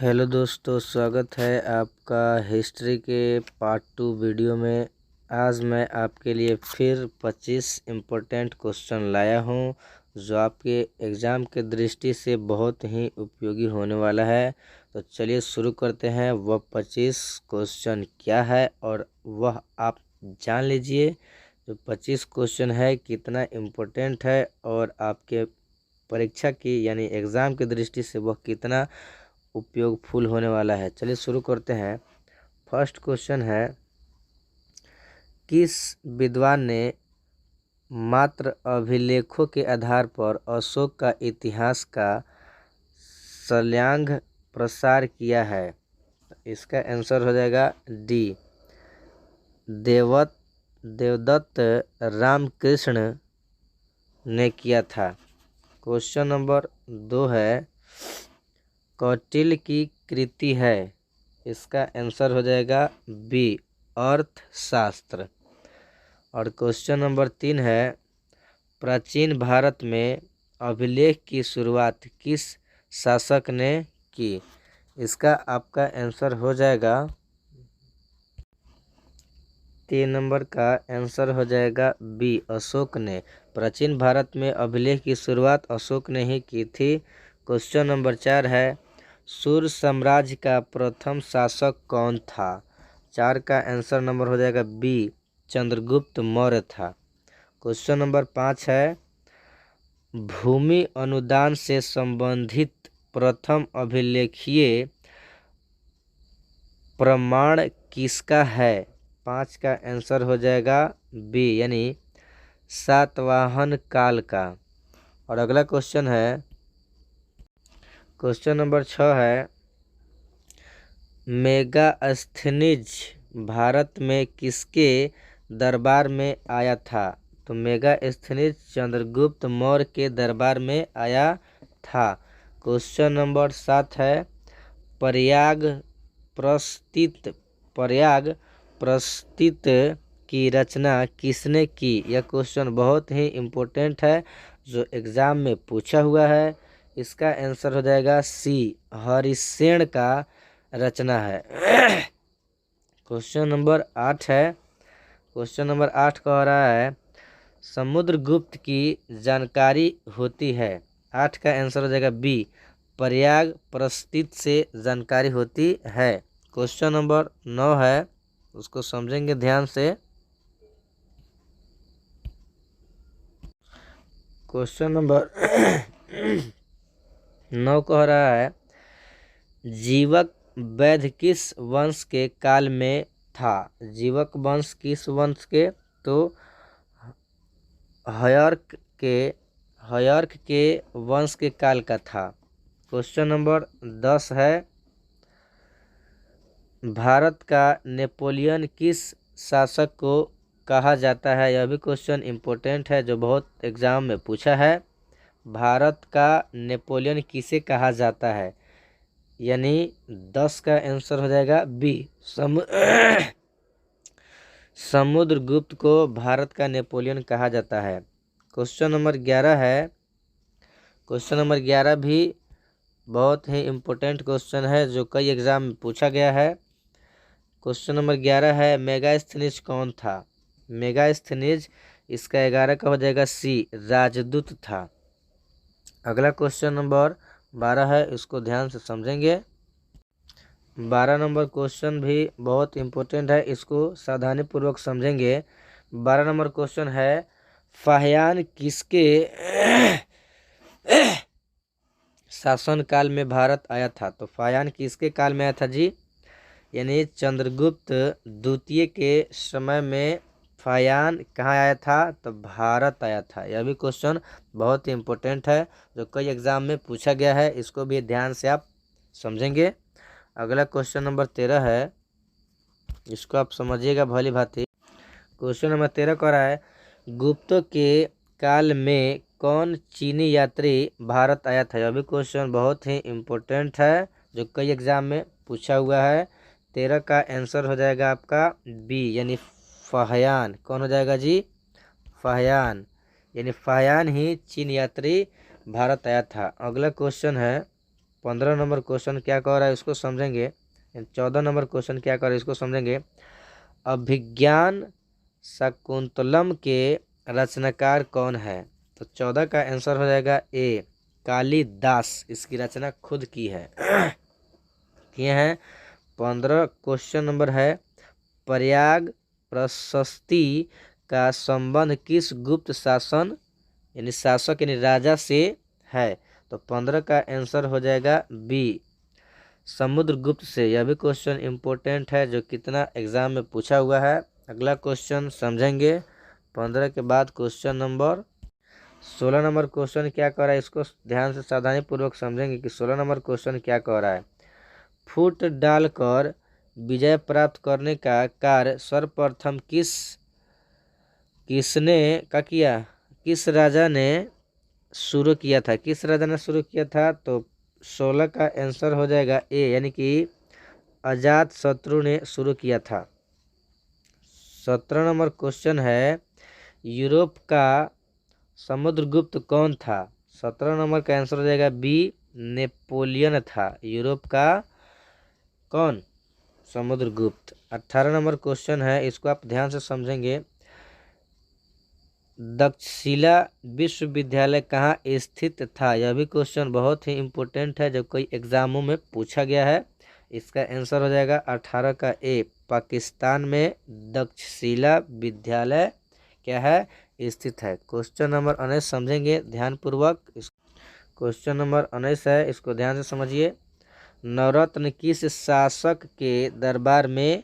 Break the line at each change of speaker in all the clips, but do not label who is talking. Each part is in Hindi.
हेलो दोस्तों, स्वागत है आपका हिस्ट्री के पार्ट 2 वीडियो में। आज मैं आपके लिए फिर 25 इम्पोर्टेंट क्वेश्चन लाया हूं जो आपके एग्ज़ाम के दृष्टि से बहुत ही उपयोगी होने वाला है। तो चलिए शुरू करते हैं। वह 25 क्वेश्चन क्या है और वह आप जान लीजिए। जो 25 क्वेश्चन है कितना इम्पोर्टेंट है और आपके परीक्षा की यानी एग्ज़ाम की दृष्टि से वह कितना उपयोगफुल होने वाला है। चलिए शुरू करते हैं। फर्स्ट क्वेश्चन है, किस विद्वान ने मात्र अभिलेखों के आधार पर अशोक का इतिहास का शैलांग प्रसार किया है? इसका आंसर हो जाएगा डी, देवदत्त रामकृष्ण ने किया था। क्वेश्चन नंबर 2 है, कौटिल्य की कृति है? इसका आंसर हो जाएगा बी, अर्थशास्त्र। और क्वेश्चन नंबर 3 है, प्राचीन भारत में अभिलेख की शुरुआत किस शासक ने की? इसका आपका आंसर हो जाएगा 3 नंबर का आंसर हो जाएगा बी, अशोक ने। प्राचीन भारत में अभिलेख की शुरुआत अशोक ने ही की थी। क्वेश्चन नंबर 4 है, सूर्य साम्राज्य का प्रथम शासक कौन था? 4 का आंसर नंबर हो जाएगा बी, चंद्रगुप्त मौर्य था। क्वेश्चन नंबर 5 है, भूमि अनुदान से संबंधित प्रथम अभिलेखीय प्रमाण किसका है? 5 का आंसर हो जाएगा बी, यानी सातवाहन काल का। और अगला क्वेश्चन है, क्वेश्चन नंबर 6 है, मेगास्थनीज भारत में किसके दरबार में आया था? तो मेगास्थनीज चंद्रगुप्त मौर्य के दरबार में आया था। क्वेश्चन नंबर 7 है, प्रयाग प्रस्थित की रचना किसने की? यह क्वेश्चन बहुत ही इम्पोर्टेंट है जो एग्ज़ाम में पूछा हुआ है। इसका आंसर हो जाएगा सी, हरिसेन का रचना है। क्वेश्चन नंबर 8 है। क्वेश्चन नंबर 8 कह रहा है, समुद्रगुप्त की जानकारी होती है? 8 का आंसर हो जाएगा बी, प्रयाग प्रस्थित से जानकारी होती है। क्वेश्चन नंबर 9 है, उसको समझेंगे ध्यान से। क्वेश्चन नंबर 9 कह रहा है, जीवक वैद्य किस वंश के काल में था? जीवक वंश किस वंश के? तो हयर्क के वंश के काल का था। क्वेश्चन नंबर 10 है, भारत का नेपोलियन किस शासक को कहा जाता है? यह भी क्वेश्चन इम्पोर्टेंट है जो बहुत एग्जाम में पूछा है। भारत का नेपोलियन किसे कहा जाता है? यानी 10 का आंसर हो जाएगा बी, समुद्रगुप्त को भारत का नेपोलियन कहा जाता है। क्वेश्चन नंबर 11 है। क्वेश्चन नंबर 11 भी बहुत ही इम्पोर्टेंट क्वेश्चन है जो कई एग्जाम में पूछा गया है। क्वेश्चन नंबर 11 है, मेगास्थनीज कौन था? मेगास्थनीज इसका 11 का हो जाएगा सी, राजदूत था। अगला क्वेश्चन नंबर 12 है, इसको ध्यान से समझेंगे। 12 नंबर क्वेश्चन भी बहुत इम्पोर्टेंट है, इसको सावधानी पूर्वक समझेंगे। 12 नंबर क्वेश्चन है, फाहियान किसके शासन काल में भारत आया था? तो फाहियान किसके काल में आया था जी? यानी चंद्रगुप्त द्वितीय के समय में फाहियान कहाँ आया था? तो भारत आया था। यह भी क्वेश्चन बहुत ही इम्पोर्टेंट है जो कई एग्जाम में पूछा गया है, इसको भी ध्यान से आप समझेंगे। अगला क्वेश्चन नंबर 13 है, इसको आप समझिएगा भली भांति। क्वेश्चन नंबर 13 कह रहा है, गुप्तों के काल में कौन चीनी यात्री भारत आया था? यह भी क्वेश्चन बहुत ही इम्पोर्टेंट है जो कई एग्जाम में पूछा हुआ है। 13 का आंसर हो जाएगा आपका बी, यानी फाहियान। कौन हो जाएगा जी? फाहियान, यानी फाहियान ही चीन यात्री भारत आया था। अगला क्वेश्चन है, 15 नंबर क्वेश्चन क्या कह रहा है इसको समझेंगे। 14 नंबर क्वेश्चन क्या कह रहा है इसको समझेंगे। अभिज्ञान शाकुंतलम के रचनाकार कौन है? तो 14 का आंसर हो जाएगा ए, कालिदास। इसकी रचना खुद की है, किए हैं। 15 क्वेश्चन नंबर है, प्रयाग प्रशस्ति का संबंध किस गुप्त शासन यानी शासक यानी राजा से है? तो 15 का आंसर हो जाएगा बी, समुद्रगुप्त से। यह भी क्वेश्चन इम्पोर्टेंट है जो कितना एग्जाम में पूछा हुआ है। अगला क्वेश्चन समझेंगे 15 के बाद क्वेश्चन नंबर 16 नंबर क्वेश्चन क्या कह रहा है इसको ध्यान से सावधानी पूर्वक समझेंगे कि 16 नंबर क्वेश्चन क्या कह रहा है। फूट डालकर विजय प्राप्त करने का कार्य सर्वप्रथम किसने का किया, किस राजा ने शुरू किया था? किस राजा ने शुरू किया था? तो 16 का आंसर हो जाएगा ए, यानी कि अजात शत्रु ने शुरू किया था। 17 नंबर क्वेश्चन है, यूरोप का समुद्रगुप्त कौन था? 17 नंबर का आंसर हो जाएगा बी, नेपोलियन था यूरोप का कौन? समुद्रगुप्त। 18 नंबर क्वेश्चन है, इसको आप ध्यान से समझेंगे। तक्षशिला विश्वविद्यालय कहाँ स्थित था? यह भी क्वेश्चन बहुत ही इम्पोर्टेंट है जो कई एग्जामों में पूछा गया है। इसका आंसर हो जाएगा 18 का ए, पाकिस्तान में तक्षशिला विद्यालय क्या है, स्थित है। क्वेश्चन नंबर 19 समझेंगे ध्यानपूर्वक। क्वेश्चन नंबर 19 है, इसको ध्यान से समझिए। नवरत्न किस शासक के दरबार में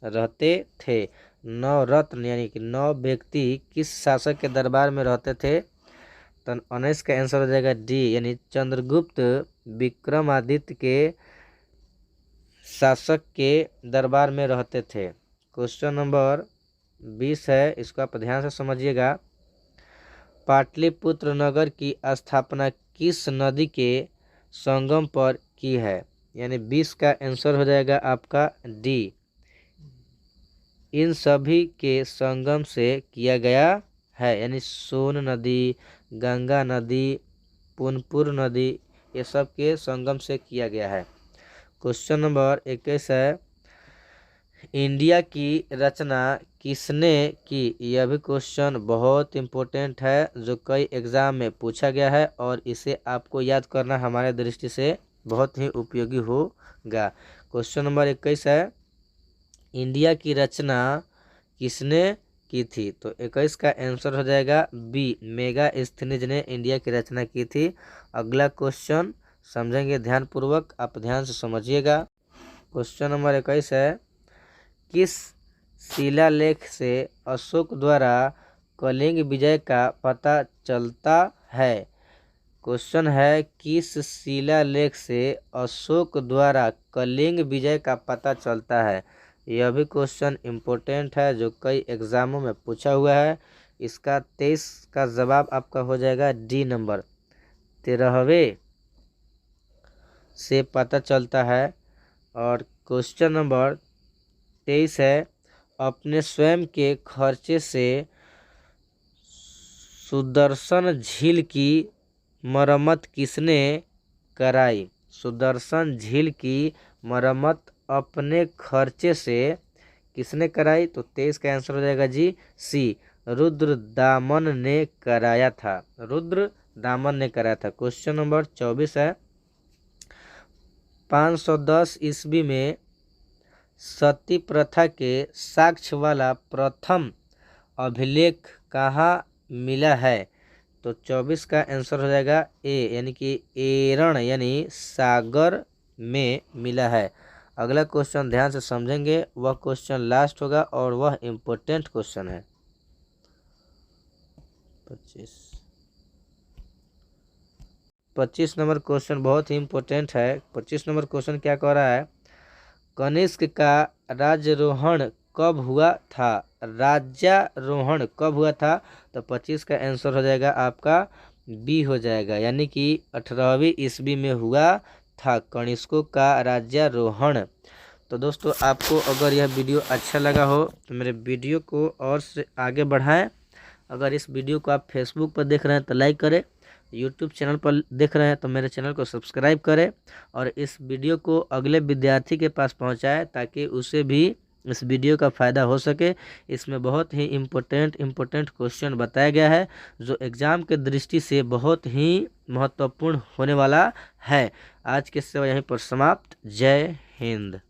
रहते थे? नवरत्न यानी कि 9 व्यक्ति किस शासक के दरबार में रहते थे? तो 19 का आंसर हो जाएगा डी, यानी चंद्रगुप्त विक्रमादित्य के शासक के दरबार में रहते थे। क्वेश्चन नंबर 20 है, इसको आप ध्यान से समझिएगा। पाटलिपुत्र नगर की स्थापना किस नदी के संगम पर की है? यानी 20 का आंसर हो जाएगा आपका डी, इन सभी के संगम से किया गया है, यानी सोन नदी, गंगा नदी, पुनपुर नदी, ये सब के संगम से किया गया है। क्वेश्चन नंबर 21 है, इंडिया की रचना किसने की? यह भी क्वेश्चन बहुत इम्पोर्टेंट है जो कई एग्जाम में पूछा गया है और इसे आपको याद करना हमारे दृष्टि से बहुत ही उपयोगी होगा। क्वेश्चन नंबर 21 है, इंडिया की रचना किसने की थी? तो 21 का आंसर हो जाएगा बी, मेगास्थनीज ने इंडिया की रचना की थी। अगला क्वेश्चन समझेंगे ध्यानपूर्वक, आप ध्यान से समझिएगा। क्वेश्चन नंबर 21 है, किस शिलालेख से अशोक द्वारा कलिंग विजय का पता चलता है? क्वेश्चन है, किस शिलालेख से अशोक द्वारा कलिंग विजय का पता चलता है? यह भी क्वेश्चन इम्पोर्टेंट है जो कई एग्जामों में पूछा हुआ है। इसका 23 का जवाब आपका हो जाएगा डी नंबर, 13वें से पता चलता है। और क्वेश्चन नंबर 23 है, अपने स्वयं के खर्चे से सुदर्शन झील की मरम्मत किसने कराई? सुदर्शन झील की मरम्मत अपने खर्चे से किसने कराई? तो 23 का आंसर हो जाएगा जी सी, रुद्रदामन ने कराया था, रुद्रदामन ने कराया था। क्वेश्चन नंबर 24 है, 510 ईस्वी में सती प्रथा के साक्ष्य वाला प्रथम अभिलेख कहाँ मिला है? तो 24 का आंसर हो जाएगा ए, यानी कि एरण यानी सागर में मिला है। अगला क्वेश्चन ध्यान से समझेंगे, वह क्वेश्चन लास्ट होगा और वह इम्पोर्टेंट क्वेश्चन है। 25 नंबर क्वेश्चन बहुत ही इम्पोर्टेंट है। 25 नंबर क्वेश्चन क्या कह रहा है, कनिष्क का राज्यारोहण कब हुआ था? राज्यारोहण कब हुआ था? तो 25 का आंसर हो जाएगा आपका बी हो जाएगा, यानी कि 18वीं ईस्वी में हुआ था कनिष्कों का राज्यारोहण। तो दोस्तों आपको अगर यह वीडियो अच्छा लगा हो तो मेरे वीडियो को और से आगे बढ़ाएं। अगर इस वीडियो को आप फेसबुक पर देख रहे हैं तो लाइक करें, यूट्यूब चैनल पर देख रहे हैं तो मेरे चैनल को सब्सक्राइब करें और इस वीडियो को अगले विद्यार्थी के पास पहुंचाएं ताकि उसे भी इस वीडियो का फ़ायदा हो सके। इसमें बहुत ही इम्पोर्टेंट क्वेश्चन बताया गया है जो एग्ज़ाम के दृष्टि से बहुत ही महत्वपूर्ण होने वाला है। आज की सेवा यहीं पर समाप्त। जय हिंद।